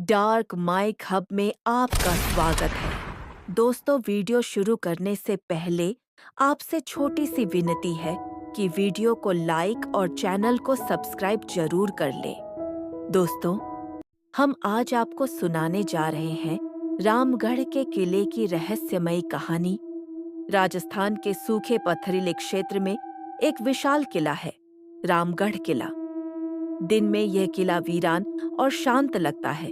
Dark mic hub में आपका स्वागत है। दोस्तों, वीडियो शुरू करने से पहले आपसे छोटी सी विनती है कि वीडियो को लाइक और चैनल को सब्सक्राइब जरूर कर लें। दोस्तों, हम आज आपको सुनाने जा रहे हैं रामगढ़ के किले की रहस्यमयी कहानी। राजस्थान के सूखे पथरीले क्षेत्र में एक विशाल किला है, रामगढ़ किला। दिन में यह किला वीरान और शांत लगता है,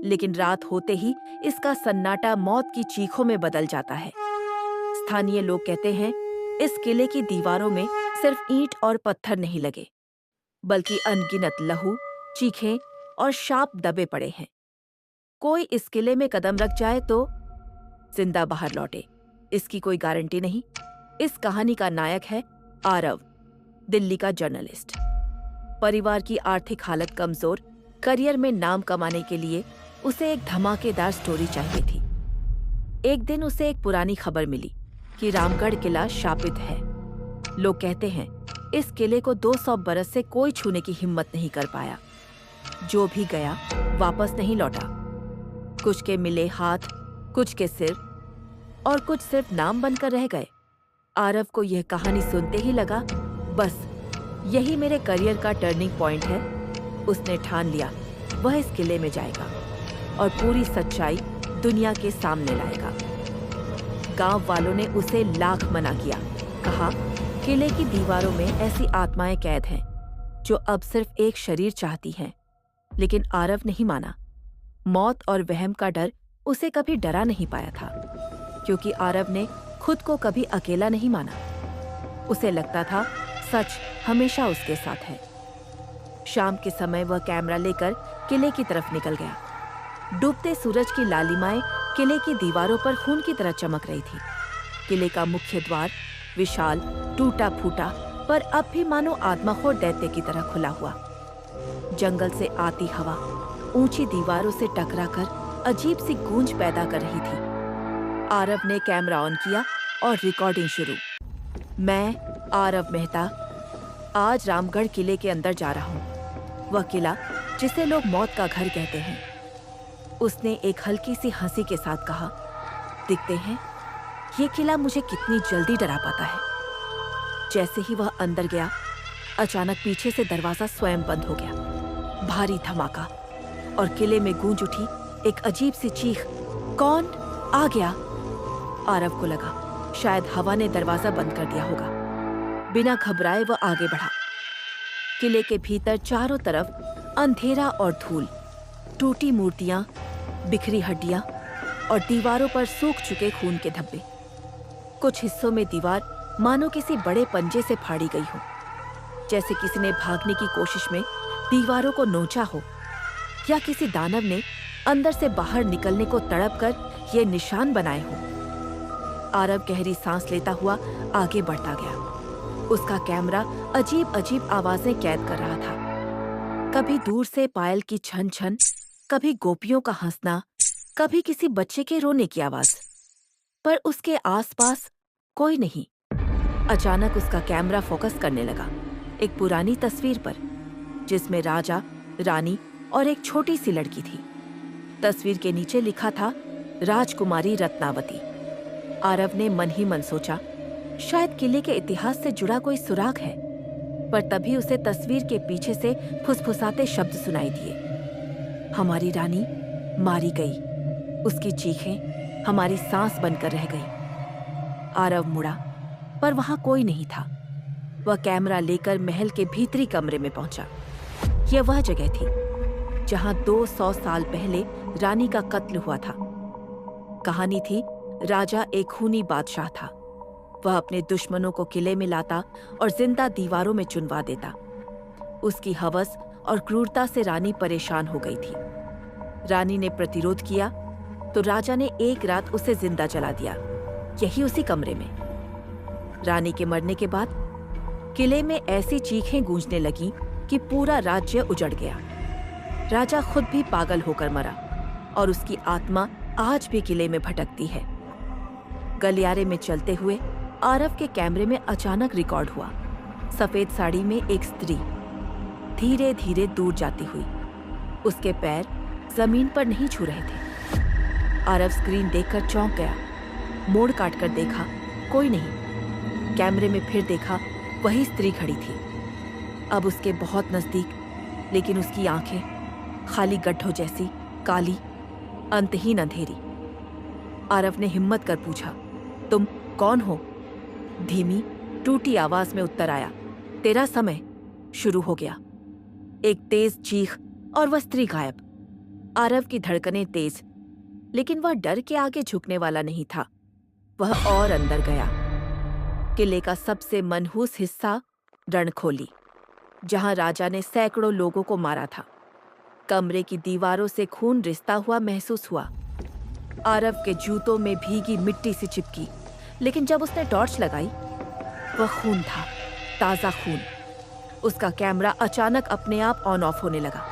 लेकिन रात होते ही इसका सन्नाटा मौत की चीखों में बदल जाता है। स्थानीय लोग कहते हैं, इस किले की दीवारों में सिर्फ ईंट और पत्थर नहीं लगे, बल्कि अनगिनत लहू, चीखें और शाप दबे पड़े हैं। कोई इस किले में कदम रख जाए तो जिंदा बाहर लौटे, इसकी कोई गारंटी नहीं। इस कहानी का नायक है आरव, दिल्ली का जर्नलिस्ट। परिवार की आर्थिक हालत कमजोर, करियर में नाम कमाने के लिए उसे एक धमाकेदार स्टोरी चाहिए थी। एक दिन उसे एक पुरानी खबर मिली कि रामगढ़ किला शापित है। लोग कहते हैं, इस किले को 200 बरस से कोई छूने की हिम्मत नहीं कर पाया। जो भी गया वापस नहीं लौटा। कुछ के मिले हाथ, कुछ के सिर और कुछ सिर्फ नाम बनकर रह गए। आरव को यह कहानी सुनते ही लगा, बस यही मेरे करियर का टर्निंग पॉइंट है। उसने ठान लिया, वह इस किले में जाएगा और पूरी सच्चाई दुनिया के सामने लाएगा। गांव वालों ने उसे लाख मना किया। कहा, किले की दीवारों में ऐसी आत्माएं कैद हैं जो अब सिर्फ एक शरीर चाहती हैं। लेकिन आरव नहीं माना। मौत और वहम का डर उसे कभी डरा नहीं पाया था, क्योंकि आरव ने खुद को कभी अकेला नहीं माना। उसे लगता था सच हमेशा उसके साथ है। शाम के समय वह कैमरा लेकर किले की तरफ निकल गया। डूबते सूरज की लालिमाएं किले की दीवारों पर खून की तरह चमक रही थी। किले का मुख्य द्वार विशाल, टूटा फूटा, पर अब भी मानो आत्माखोर दैत्य की तरह खुला हुआ। जंगल से आती हवा ऊंची दीवारों से टकराकर अजीब सी गूंज पैदा कर रही थी। आरव ने कैमरा ऑन किया और रिकॉर्डिंग शुरू। मैं, आरव मेहता, आज रामगढ़ किले के अंदर जा रहा हूँ। वह किला जिसे लोग मौत का घर कहते हैं। उसने एक हल्की सी हंसी के साथ कहा, दिखते हैं ये किला मुझे कितनी जल्दी डरा पाता है। जैसे ही वह अंदर गया, अचानक पीछे से दरवाजा स्वयं बंद हो गया। भारी धमाका और किले में गूंज उठी एक अजीब सी चीख, कौन आ गया? आरव को लगा शायद हवा ने दरवाजा बंद कर दिया होगा। बिना घबराए वह आगे बढ़ा। किले के भीतर चारों तरफ अंधेरा और धूल, टूटी मूर्तियां, बिखरी हड्डियां और दीवारों पर सूख चुके खून के धब्बे। कुछ हिस्सों में दीवार मानो किसी बड़े पंजे से फाड़ी गई हो, जैसे किसी ने भागने की कोशिश में दीवारों को नोचा हो, या किसी दानव ने अंदर से बाहर निकलने को तड़पकर ये निशान बनाए हो। आरव गहरी सांस लेता हुआ आगे बढ़ता गया। उसका कैमरा अजीब अजीब आवाजें कैद कर रहा था। कभी दूर से पायल की छन छन, कभी गोपियों का हंसना, कभी किसी बच्चे के रोने की आवाज, पर उसके आसपास कोई नहीं। अचानक उसका कैमरा फोकस करने लगा एक पुरानी तस्वीर पर, जिसमें राजा, रानी और एक छोटी सी लड़की थी। तस्वीर के नीचे लिखा था, राजकुमारी रत्नावती। आरव ने मन ही मन सोचा, शायद किले के इतिहास से जुड़ा कोई सुराग है। पर तभी उसे तस्वीर के पीछे से फुसफुसाते शब्द सुनाई दिए, हमारी रानी मारी गई। उसकी चीखें हमारी सांस बनकर रह गई। आरव मुड़ा, पर वहां कोई नहीं था। वह कैमरा लेकर महल के भीतरी कमरे में पहुंचा। यह वह जगह थी जहां 200 साल पहले रानी का कत्ल हुआ था। कहानी थी, राजा एक खूनी बादशाह था। वह अपने दुश्मनों को किले में लाता और जिंदा दीवारों में चुनवा देता। उसकी हवस और क्रूरता से रानी परेशान हो गई थी। रानी ने प्रतिरोध किया तो राजा ने एक रात उसे जिंदा जला दिया, यही उसी कमरे में। रानी के मरने के बाद किले में ऐसी चीखें गूंजने लगीं कि पूरा राज्य उजड़ गया। राजा खुद भी पागल होकर मरा और उसकी आत्मा आज भी किले में भटकती है। गलियारे में चलते हुए आरव के कैमरे में अचानक रिकॉर्ड हुआ, सफेद साड़ी में एक स्त्री धीरे धीरे दूर जाती हुई। उसके पैर जमीन पर नहीं छू रहे थे। आरव स्क्रीन देखकर चौंक गया। मोड़ काट कर देखा, कोई नहीं। कैमरे में फिर देखा, वही स्त्री खड़ी थी, अब उसके बहुत नजदीक, लेकिन उसकी आंखें खाली गड्ढों जैसी, काली, अंतहीन अंधेरी। आरव ने हिम्मत कर पूछा, तुम कौन हो? धीमी टूटी आवाज में उत्तर आया, तेरा समय शुरू हो गया। एक तेज चीख और वह स्त्री गायब। आरव की धड़कनें तेज, लेकिन वह डर के आगे झुकने वाला नहीं था। वह और अंदर गया। किले का सबसे मनहूस हिस्सा रणखोली, जहां राजा ने सैकड़ों लोगों को मारा था। कमरे की दीवारों से खून रिसता हुआ महसूस हुआ। आरव के जूतों में भीगी मिट्टी सी चिपकी, लेकिन जब उसने टॉर्च लगाई, वह खून था, ताजा खून। उसका कैमरा अचानक अपने आप ऑन ऑफ होने लगा।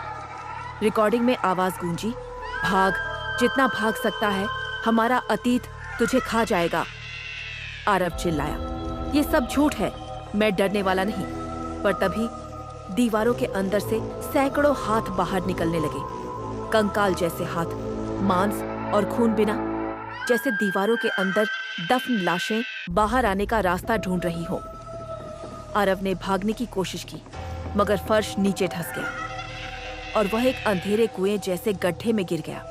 रिकॉर्डिंग में आवाज गूंजी, भाग, जितना भाग सकता है, हमारा अतीत तुझे खा जाएगा। आरव चिल्लाया, ये सब झूठ है, मैं डरने वाला नहीं। पर तभी दीवारों के अंदर से सैकड़ों हाथ बाहर निकलने लगे, कंकाल जैसे हाथ, मांस और खून बिना, जैसे दीवारों के अंदर दफन लाशें बाहर आने का रास्ता ढूंढ रही हो। आरव ने भागने की कोशिश की, मगर फर्श नीचे धंस गया और वह एक अंधेरे कुएं जैसे गड्ढे में गिर गया,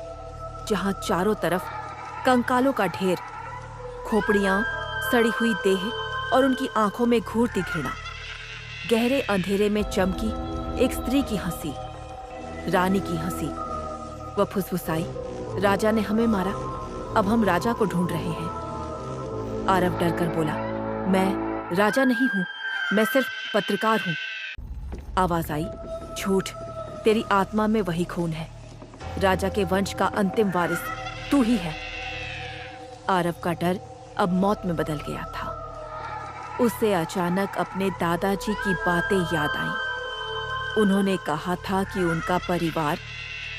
जहां चारों तरफ कंकालों का ढेर, खोपड़ियां, सड़ी हुई देह और उनकी आंखों में घूरती घृणा। गहरे अंधेरे में चमकी एक स्त्री की हंसी, रानी की हंसी। वह फुसफुसाई, राजा ने हमें मारा, अब हम राजा को ढूंढ रहे हैं। आरव डरकर बोला, मैं राजा नहीं हूं, मैं सिर्फ पत्रकार हूं। आवाज आई, झूठ, तेरी आत्मा में वही खून है। राजा के वंश का अंतिम वारिस तू ही है। आरव का डर अब मौत में बदल गया था। उसे अचानक अपने दादाजी की बातें याद आईं। उन्होंने कहा था कि उनका परिवार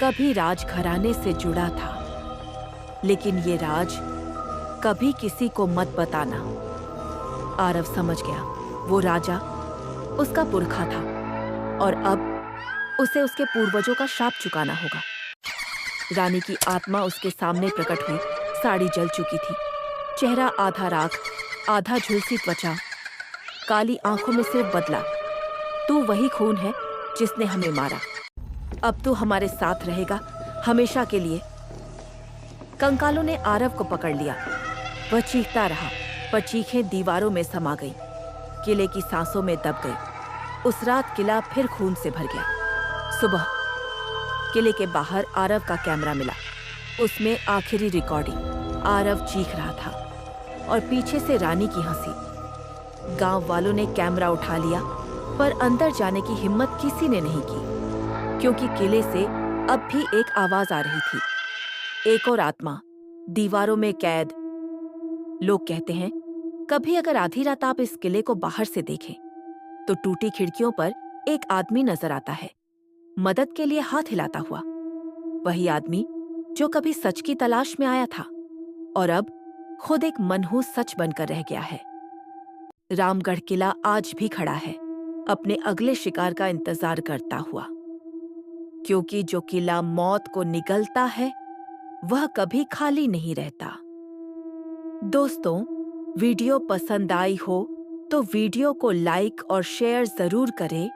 कभी राजघराने से जुड़ा था, लेकिन ये राज कभी किसी को मत बताना। आरव समझ गया, वो राजा उसका पुरखा था और अब उसे उसके पूर्वजों का श्राप चुकाना होगा। रानी की आत्मा उसके सामने प्रकट हुई। साड़ी जल चुकी थी, चेहरा आधा राख, आधा झुलसी त्वचा, काली आंखों में सिर्फ बदला, तू वही खून है जिसने हमें मारा। अब तू हमारे साथ रहेगा, हमेशा के लिए। कंकालों ने आरव को पकड़ लिया। वह चीखता रहा, पर चीखें दीवारों में समा गई, किले की सांसों में दब गई। उस रात किला फिर खून से भर गया। सुबह किले के बाहर आरव का कैमरा मिला। उसमें आखिरी रिकॉर्डिंग। आरव चीख रहा था और पीछे से रानी की हंसी। गांव वालों ने कैमरा उठा लिया, पर अंदर जाने की हिम्मत किसी ने नहीं की, क्योंकि किले से अब भी एक आवाज आ रही थी, एक और आत्मा, दीवारों में कैद। लोग कहते हैं, कभी अगर आधी रात आप इस किले को बाहर से देखें, तो टूटी खिड़कियों पर एक आदमी नजर आता है, मदद के लिए हाथ हिलाता हुआ। वही आदमी जो कभी सच की तलाश में आया था और अब खुद एक मनहूस सच बनकर रह गया है। रामगढ़ किला आज भी खड़ा है, अपने अगले शिकार का इंतजार करता हुआ, क्योंकि जो किला मौत को निगलता है, वह कभी खाली नहीं रहता। दोस्तों, वीडियो पसंद आई हो तो वीडियो को लाइक और शेयर जरूर करें